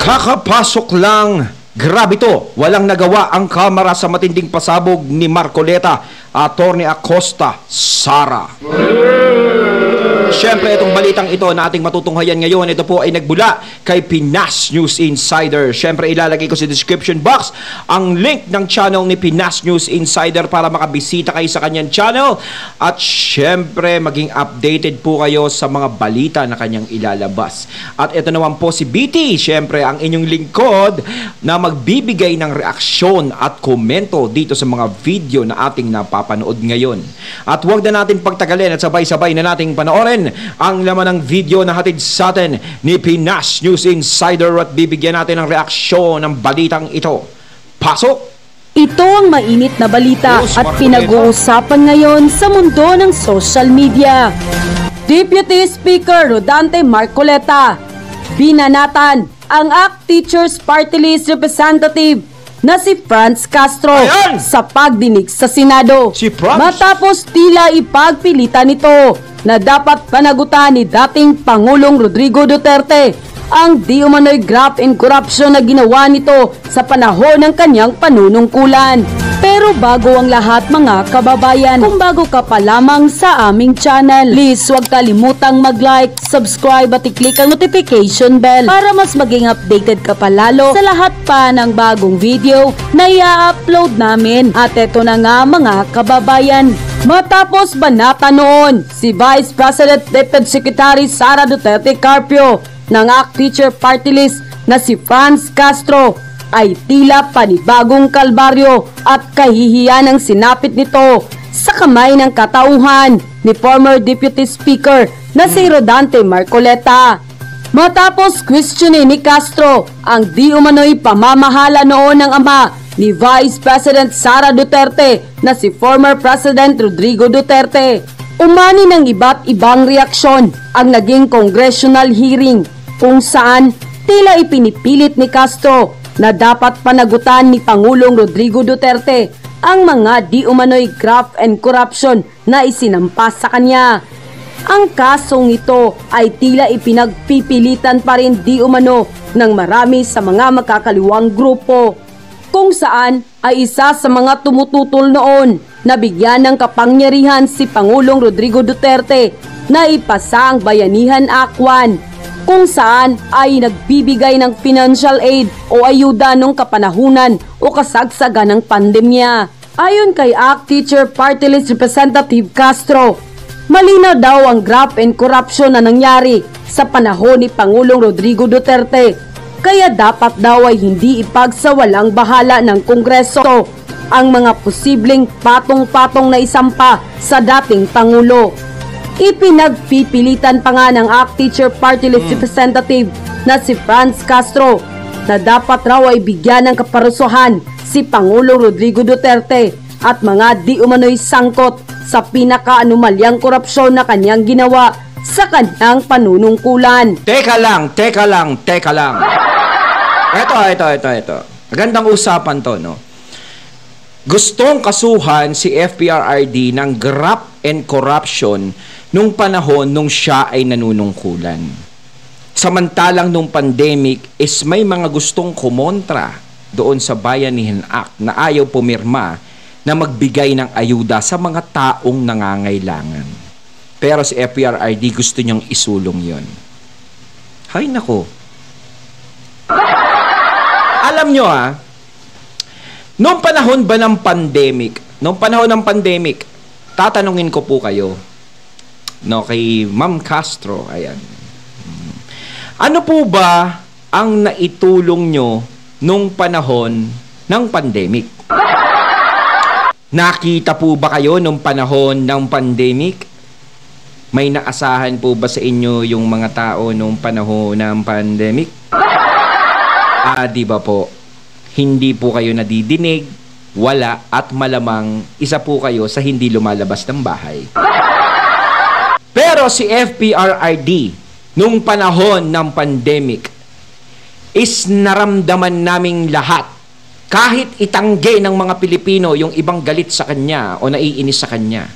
Kakapasok lang, grabe to, walang nagawa ang kamera sa matinding pasabog ni Marcoleta, Attorney Acosta, Sara. Siyempre, itong balitang ito na ating matutunghayan ngayon, ito po ay nagbula kay Pinas News Insider. Siyempre, ilalagay ko sa description box ang link ng channel ni Pinas News Insider para makabisita kayo sa kanyang channel. At siyempre, maging updated po kayo sa mga balita na kanyang ilalabas. At ito naman po si BT, siyempre, ang inyong lingkod na magbibigay ng reaksyon at komento dito sa mga video na ating napapanood ngayon. At huwag na natin pagtagalin at sabay-sabay na nating panoorin ang laman ng video na hatid sa atin ni Pinas News Insider at bibigyan natin ng reaksyon ng balitang ito. Pasok! Ito ang mainit na balita at pinag-uusapan ngayon sa mundo ng social media. Deputy Speaker Rodante Marcoleta binanatan ang ACT Teachers Party List Representative na si Franz Castro sa pagdinig sa Senado. Matapos tila ipagpilitan nito na dapat panagutan ni dating Pangulong Rodrigo Duterte ang di umano'y graft and corruption na ginawa nito sa panahon ng kanyang panunungkulan. Pero bago ang lahat mga kababayan, kung bago ka pa lamang sa aming channel, please huwag kalimutang mag-like, subscribe at i-click ang notification bell para mas maging updated ka pa lalo sa lahat pa ng bagong video na i-upload namin. At eto na nga mga kababayan, matapos banata noon si Vice President Deputy Secretary Sara Duterte Carpio ng ACT Teacher Party List na si Franz Castro ay tila panibagong kalbaryo at kahihiyan ang sinapit nito sa kamay ng katauhan ni former Deputy Speaker na si Rodante Marcoleta. Matapos questionin ni Castro ang di umano'y pamamahala noon ng ama ni Vice President Sara Duterte na si former President Rodrigo Duterte. Umani ng iba't ibang reaksyon ang naging congressional hearing kung saan tila ipinipilit ni Castro na dapat panagutan ni Pangulong Rodrigo Duterte ang mga di umano'y graft and corruption na isinampas sa kanya. Ang kasong ito ay tila ipinagpipilitan pa rin di umano ng marami sa mga makakaliwang grupo, kung saan ay isa sa mga tumututol noon na bigyan ng kapangyarihan si Pangulong Rodrigo Duterte na ipasa ang Bayanihan Act 1, kung saan ay nagbibigay ng financial aid o ayuda nung kapanahunan o kasagsagan ng pandemya. Ayon kay ACT Teacher Party List Representative Castro, malinaw daw ang graft and corruption na nangyari sa panahon ni Pangulong Rodrigo Duterte, kaya dapat daw ay hindi ipagsawalang bahala ng Kongreso ang mga posibleng patong-patong na isampa sa dating Pangulo. Ipinagpipilitan pa nga ng ACT Teacher Party List Representative na si Franz Castro na dapat raw ay bigyan ng kaparusahan si Pangulong Rodrigo Duterte at mga di umano'y sangkot sa pinaka-anomalyang korupsyon na kanyang ginawa sa kanyang panunungkulan. Teka lang. Ito. Magandang usapan to, no? Gustong kasuhan si FPRRD ng graft and corruption nung panahon nung siya ay nanunungkulan. Samantalang nung pandemic is may mga gustong kumontra doon sa Bayanihan Act na ayaw pumirma na magbigay ng ayuda sa mga taong nangangailangan. Pero si FPRRD gusto niyang isulong yon. Hay nako. Alam nyo noong panahon ba ng pandemic, tatanungin ko po kayo, no, kay Ma'am Castro, ayan. Ano po ba ang naitulong nyo nung panahon ng pandemic? Nakita po ba kayo nung panahon ng pandemic? May naasahan po ba sa inyo yung mga tao nung panahon ng pandemic? Di ba po? Hindi po kayo nadidinig, wala, at malamang isa po kayo sa hindi lumalabas ng bahay. Pero si FPRRD, nung panahon ng pandemic, is naramdaman naming lahat, kahit itanggi ng mga Pilipino yung ibang galit sa kanya o naiinis sa kanya,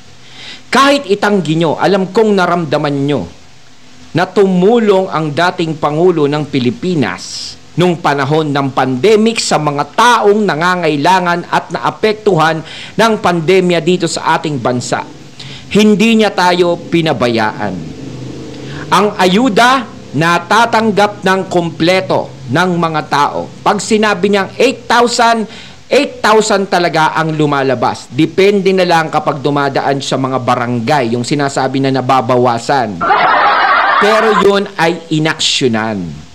kahit itanggi nyo, alam kong naramdaman nyo na tumulong ang dating Pangulo ng Pilipinas nung panahon ng pandemic sa mga taong nangangailangan at naapektuhan ng pandemya dito sa ating bansa. Hindi niya tayo pinabayaan. Ang ayuda natatanggap ng kompleto ng mga tao. Pag sinabi niyang 8,000 talaga ang lumalabas. Depende na lang kapag dumadaan sa mga barangay, yung sinasabi na nababawasan. Pero yun ay inaksyonan.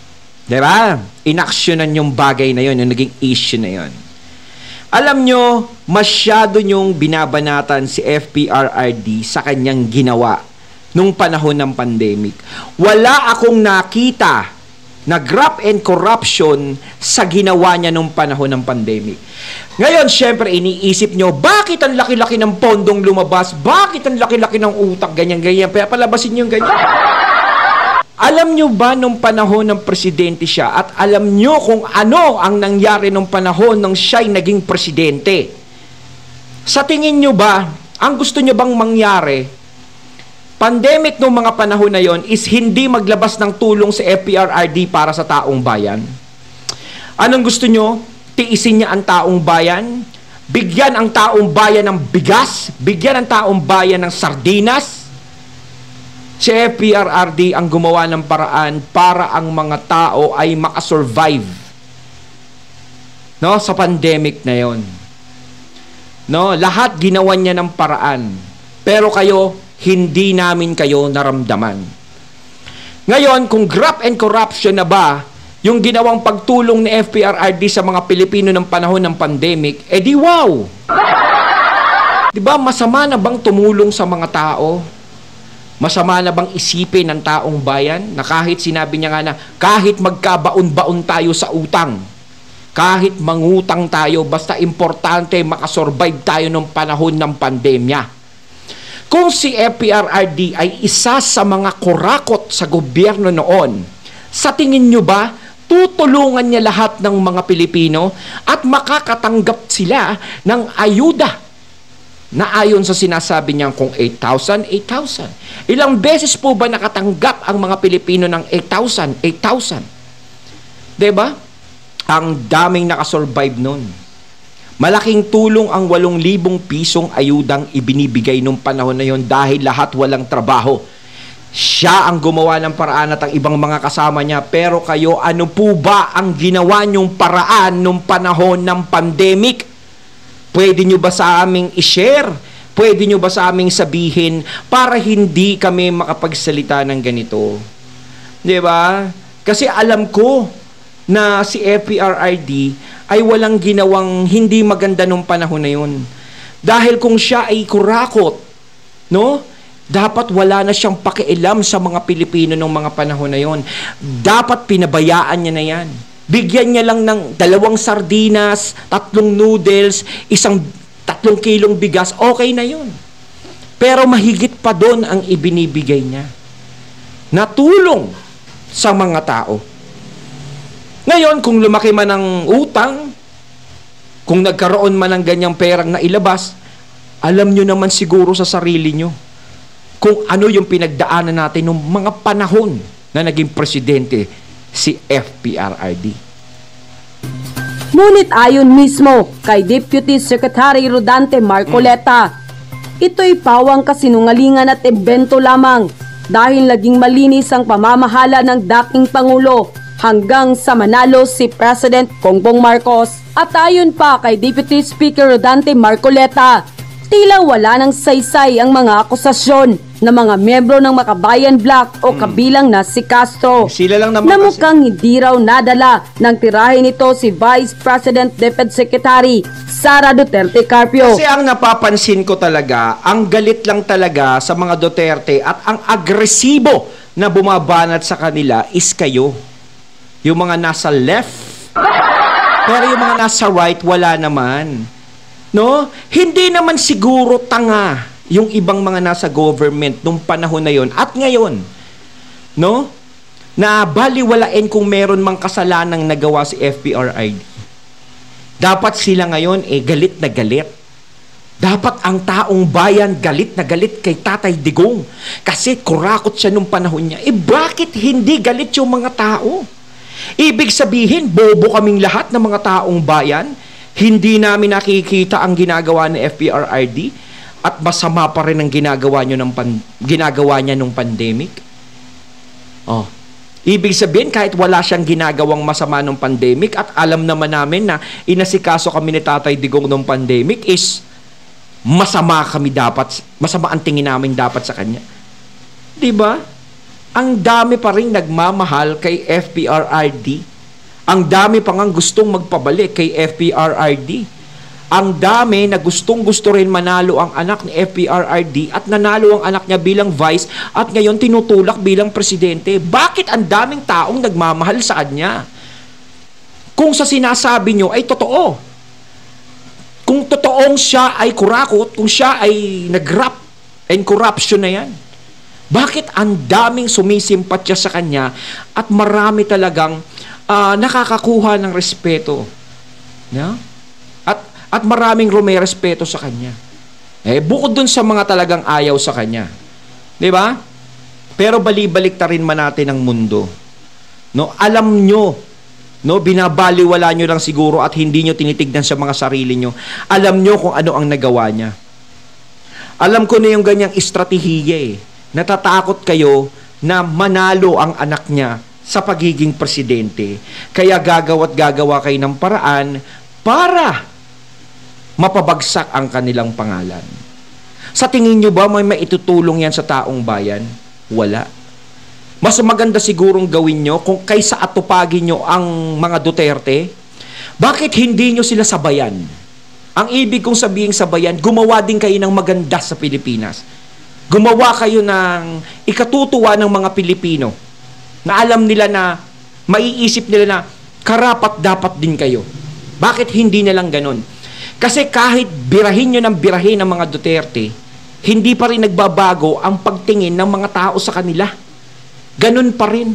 Diba? Inaksyonan yung bagay na yun, yung naging issue na yun. Alam nyo, masyado nyong binabanatan si FPRRD sa kanyang ginawa nung panahon ng pandemic. Wala akong nakita na graft and corruption sa ginawa niya nung panahon ng pandemic. Ngayon, syempre, iniisip nyo, bakit ang laki-laki ng pondong lumabas? Bakit ang laki-laki ng utak? Ganyan-ganyan. Palabasin nyo yung ganyan. Alam nyo ba nung panahon ng presidente siya at alam nyo kung ano ang nangyari nung panahon nang siya'y naging presidente? Sa tingin nyo ba, ang gusto nyo bang mangyari, pandemic nung mga panahon na yon is hindi maglabas ng tulong sa FPRRD para sa taong bayan? Anong gusto nyo? Tiisin niya ang taong bayan? Bigyan ang taong bayan ng bigas? Bigyan ang taong bayan ng sardinas? Si FPRRD ang gumawa ng paraan para ang mga tao ay makasurvive, no, sa pandemic na yon. No, lahat ginawa niya ng paraan. Pero kayo, hindi namin kayo naramdaman. Ngayon, kung graft and corruption na ba yung ginawang pagtulong ni FPRRD sa mga Pilipino ng panahon ng pandemic, edi wow! Diba, masama na bang tumulong sa mga tao? Masama na bang isipin ng taong bayan na kahit sinabi niya nga na kahit magkabaon-baon tayo sa utang, kahit mangutang tayo, basta importante makasurvive tayo ng panahon ng pandemya. Kung si FPRRD ay isa sa mga kurakot sa gobyerno noon, sa tingin nyo ba tutulungan niya lahat ng mga Pilipino at makakatanggap sila ng ayuda na ayon sa sinasabi niya kung 8,000? Ilang beses po ba nakatanggap ang mga Pilipino ng 8,000? Diba? Ang daming nakasurvive nun. Malaking tulong ang 8,000 pisong ayudang ibinibigay nung panahon na yon dahil lahat walang trabaho. Siya ang gumawa ng paraan at ang ibang mga kasama niya. Pero kayo, ano po ba ang ginawa niyong paraan nung panahon ng pandemic? Pwede nyo ba sa aming i-share? Pwede nyo ba sa aming sabihin para hindi kami makapagsalita ng ganito? Diba? Kasi alam ko na si FPRRD ay walang ginawang hindi maganda nung panahon na yun. Dahil kung siya ay kurakot, no? Dapat wala na siyang pakialam sa mga Pilipino nung mga panahon na yun. Dapat pinabayaan niya na yan. Bigyan niya lang ng 2 sardinas, 3 noodles, 3 kilong bigas, okay na yun. Pero mahigit pa doon ang ibinibigay niya na tulong sa mga tao. Ngayon, kung lumaki man ang utang, kung nagkaroon man ng ganyang perang na ilabas, alam nyo naman siguro sa sarili nyo kung ano yung pinagdaanan natin ng mga panahon na naging presidente si FPRRD. Ngunit ayon mismo kay Deputy Secretary Rodante Marcoleta, ito'y pawang kasinungalingan at imbento lamang dahil naging malinis ang pamamahala ng dating Pangulo hanggang sa manalo si President Bongbong Marcos. At ayon pa kay Deputy Speaker Rodante Marcoleta, tila wala ng saysay ang mga akusasyon ng mga miyembro ng Makabayan Bloc o kabilang na si Castro. Sila lang naman na mukhang hindi raw nadala ng tirahe nito si Vice President DepEd Secretary Sara Duterte Carpio. Kasi ang napapansin ko talaga, ang galit lang talaga sa mga Duterte at ang agresibo na bumabanat sa kanila is kayo. Yung mga nasa left. Pero yung mga nasa right, wala naman. No? Hindi naman siguro tanga yung ibang mga nasa government nung panahon na yon at ngayon, no? Na baliwalain kung meron mang kasalanang nagawa si FPRRD. Dapat sila ngayon galit na galit. Dapat ang taong bayan galit na galit kay Tatay Digong kasi kurakot siya nung panahon niya. Bakit hindi galit yung mga tao? Ibig sabihin, bobo kaming lahat ng mga taong bayan, hindi namin nakikita ang ginagawa ng FPRRD at masama pa rin ang ginagawa niya nung pandemic. Oh. Ibig sabihin, kahit wala siyang ginagawang masama nung pandemic at alam naman namin na inasikaso kami ni Tatay Digong nung pandemic is masama ang tingin namin dapat sa kanya. Diba? Ang dami pa rin nagmamahal kay FPRRD. Ang dami pa nga gustong magpabalik kay FPRRD. Ang dami na gustong-gusto rin manalo ang anak ni FPRRD at nanalo ang anak niya bilang vice at ngayon tinutulak bilang presidente. Bakit ang daming taong nagmamahal sa kanya? Kung sa sinasabi nyo ay totoo. Kung totoong siya ay kurakot, kung siya ay nag-rap and corruption na yan, bakit ang daming sumisimpatya sa kanya at marami talagang nakakakuha ng respeto? Yeah? At maraming rumerespeto sa kanya. Bukod dun sa mga talagang ayaw sa kanya. Di ba? Pero balibalik ta rin man natin ang mundo. No, alam nyo, no, binabaliwala nyo lang siguro at hindi nyo tinitignan sa mga sarili nyo. Alam nyo kung ano ang nagawa niya. Alam ko na yung ganyang estratehiya Natatakot kayo na manalo ang anak niya sa pagiging presidente. Kaya gagawa kayo ng paraan para mapabagsak ang kanilang pangalan. Sa tingin nyo ba may maitutulong yan sa taong bayan? Wala. Mas maganda sigurong gawin nyo kung kaysa atupagin nyo ang mga Duterte, bakit hindi nyo sila sabayan? Ang ibig kong sabihin sabayan, gumawa din kayo ng maganda sa Pilipinas. Gumawa kayo ng ikatutuwa ng mga Pilipino na alam nila na, maiisip nila na karapat dapat din kayo. Bakit hindi na lang ganun? Kasi kahit birahin nyo ng birahin ng mga Duterte, hindi pa rin nagbabago ang pagtingin ng mga tao sa kanila. Ganun pa rin.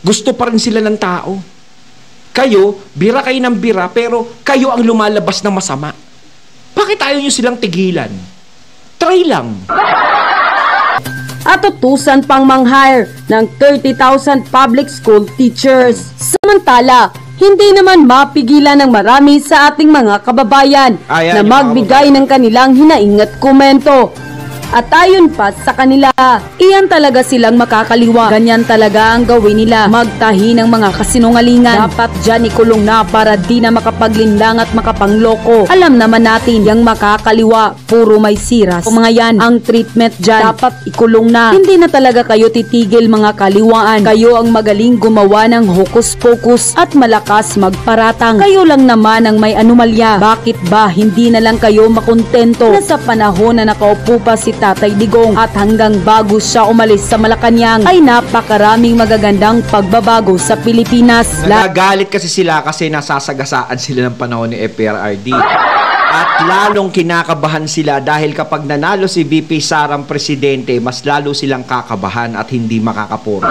Gusto pa rin sila ng tao. Kayo, bira kayo ng bira, pero kayo ang lumalabas ng masama. Bakit ayaw nyo silang tigilan? Try lang. At utusan pang mang-hire ng 30,000 public school teachers. Samantala, hindi naman mapigilan ng marami sa ating mga kababayan na magbigay ng kanilang hinaing at komento. At ayon pa sa kanila, iyan talaga silang makakaliwa. Ganyan talaga ang gawin nila, magtahi ng mga kasinungalingan. Dapat dyan ikulong na para di na makapaglinlang at makapangloko. Alam naman natin, yung makakaliwa, puro may siras. O mga yan, ang treatment dyan, dapat ikulong na. Hindi na talaga kayo titigil mga kaliwaan. Kayo ang magaling gumawa ng hokus-pokus at malakas magparatang. Kayo lang naman ang may anomalya. Bakit ba hindi na lang kayo makontento na sa panahon na nakaupo pa si Tatay Digong at hanggang bago siya umalis sa Malacanang ay napakaraming magagandang pagbabago sa Pilipinas. Nagagalit kasi sila kasi nasasagasaan sila ng panahon ni FPRRD. At lalong kinakabahan sila dahil kapag nanalo si VP Sarang presidente, mas lalo silang kakabahan at hindi makakapuro.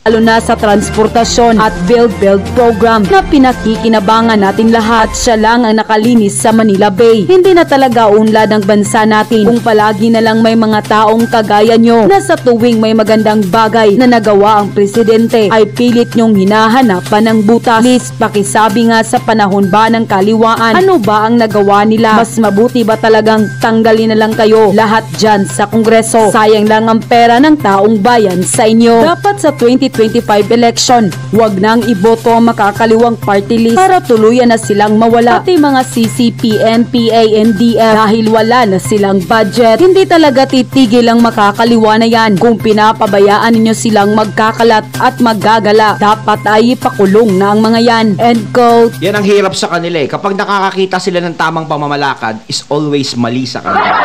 Lalo na sa transportasyon at build program na pinakikinabangan natin lahat. Siya lang ang nakalinis sa Manila Bay. Hindi na talaga unlad ang bansa natin kung palagi na lang may mga taong kagaya nyo na sa tuwing may magandang bagay na nagawa ang presidente ay pilit nyong hinahanapan ng butas. Please, pakisabi nga sa panahon ba ng kaliwaan, ano ba ang nagawa nila? Mas mabuti ba talagang tanggalin na lang kayo lahat dyan sa Kongreso? Sayang lang ang pera ng taong bayan sa inyo. Dapat sa 2025 election, wag nang iboto ang makakaliwang party list para tuluyan na silang mawala. Pati mga CCP, NPA, NDF dahil wala na silang budget. Hindi talaga titigil ang makakaliwa na yan. Kung pinapabayaan ninyo silang magkakalat at maggagala, dapat ay ipakulong na ang mga yan. End quote. Yan ang hirap sa kanila Kapag nakakakita sila ng tamang pamamalakad, is always mali sa kanila.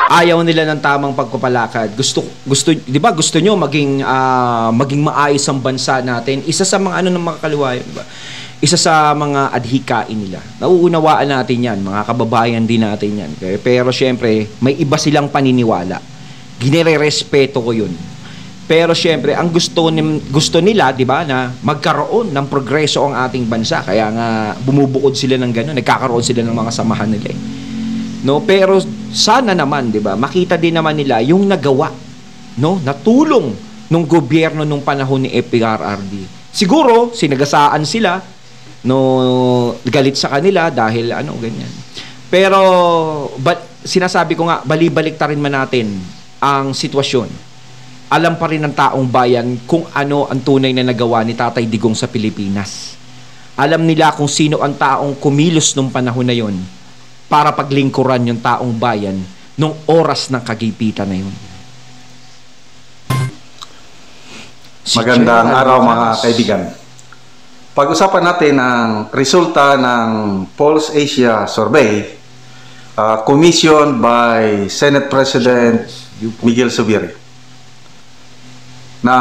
Ayaw nila ng tamang pagpapalakad. Gusto, 'di ba? Gusto nyo maging maayos ang bansa natin. Isa sa mga ng mga kaliwayan, 'di ba? Isa sa mga adhikain nila. Nauunawaan natin 'yan, mga kababayan din natin 'yan. Pero syempre, may iba silang paniniwala. Ginirerespeto ko 'yun. Pero syempre, ang gusto nila, 'di ba, na magkaroon ng progreso ang ating bansa. Kaya nga bumubukod sila ng gano'n, nagkakaroon sila ng mga samahan nila. No, pero sana naman, 'di ba? Makita din naman nila yung nagawa, no, na tulong nung gobyerno nung panahon ni PRRD. Siguro, sinagasaan sila, no, galit sa kanila dahil ganyan. Pero, sinasabi ko nga, bali-balik rin man natin ang sitwasyon. Alam pa rin ng taong bayan kung ano ang tunay na nagawa ni Tatay Digong sa Pilipinas. Alam nila kung sino ang taong kumilos nung panahon na yon para paglingkuran yung taong bayan nung oras ng kagipitan na yun. Magandang araw mga kaibigan. Pag-usapan natin ang resulta ng Pulse Asia Survey commissioned by Senate President Miguel Zubiri. Na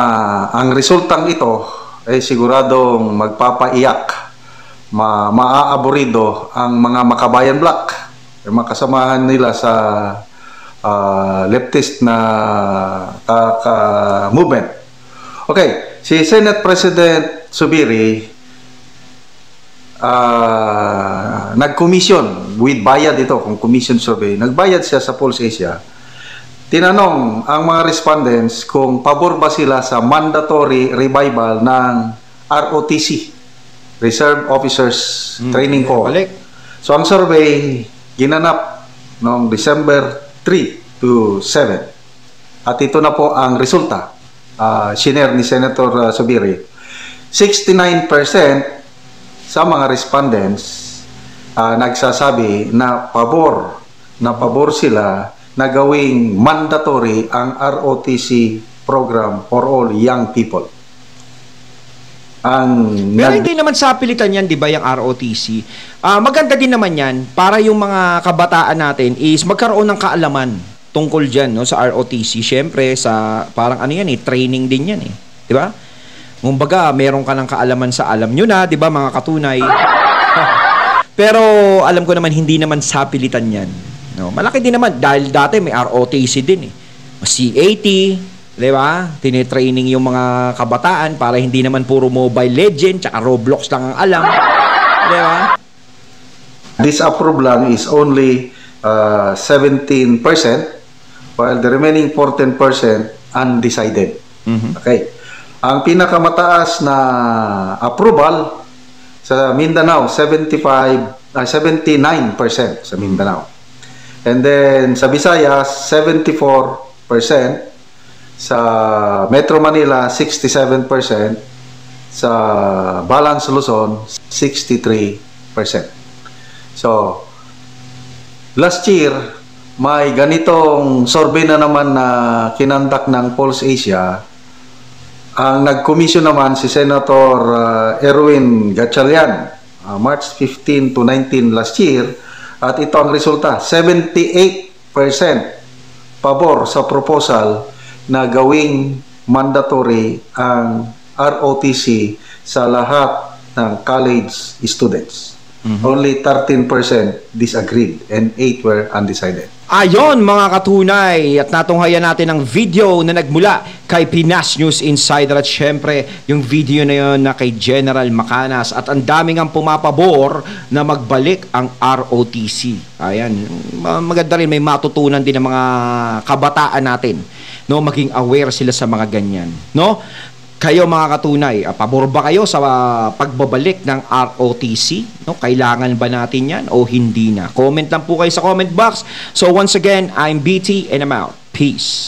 ang resultang ito ay siguradong magpapaiyak, maaaborido ang mga makabayan black, yung mga kasamahan nila sa leftist na movement. Okay, si Senate President Zubiri nag-commission with bayad ito, kung commission survey, nagbayad siya sa Pulse Asia. Tinanong ang mga respondents kung pabor ba sila sa mandatory revival ng ROTC, Reserve Officers Training Corps. So ang survey ginanap noong December 3 to 7. At ito na po ang resulta. Shinare ni Senator Zubiri. 69% sa mga respondents nagsasabi na pabor sila na gawing mandatory ang ROTC program for all young people. Pero hindi naman sa pilitan yan, di ba, yung ROTC? Maganda din naman yan para yung mga kabataan natin is magkaroon ng kaalaman tungkol dyan, no, sa ROTC. Siyempre, parang training din yan, di ba? Kumbaga, meron ka ng kaalaman sa alam nyo na, di ba, mga katunay? Pero, alam ko naman, hindi naman sa pilitan yan. No, malaki din naman, dahil dati may ROTC din, CAT, di ba? Tinitraining yung mga kabataan para hindi naman puro Mobile Legend, tsaka Roblox lang ang alam. Di ba? Disapprove lang is only 17%, while the remaining 14% undecided. Okay. Ang pinakamataas na approval sa Mindanao, 79% sa Mindanao. And then sa Visayas, 74%. Sa Metro Manila, 67%. Sa Balance Luzon, 63%. So, last year, may ganitong survey na naman na kinandak ng Pulse Asia. Ang nag-commission naman si Senator Erwin Gatchalian, March 15 to 19 last year. At ito ang resulta, 78% pabor sa proposal na gawing mandatory ang ROTC sa lahat ng college students. Only 13% disagreed and 8 were undecided. Ayon mga katunay, at natunghayan natin ang video na nagmula kay Pinas News Insider at syempre yung video na yun na kay General Macanas at ang daming ang pumapabor na magbalik ang ROTC. Ayan, maganda rin, may matutunan din ng mga kabataan natin, no, maging aware sila sa mga ganyan, no? Kayo mga katunay, pabor ba kayo sa pagbabalik ng ROTC? No? Kailangan ba natin yan o hindi na? Comment lang po kayo sa comment box. So once again, I'm BT and I'm out. Peace.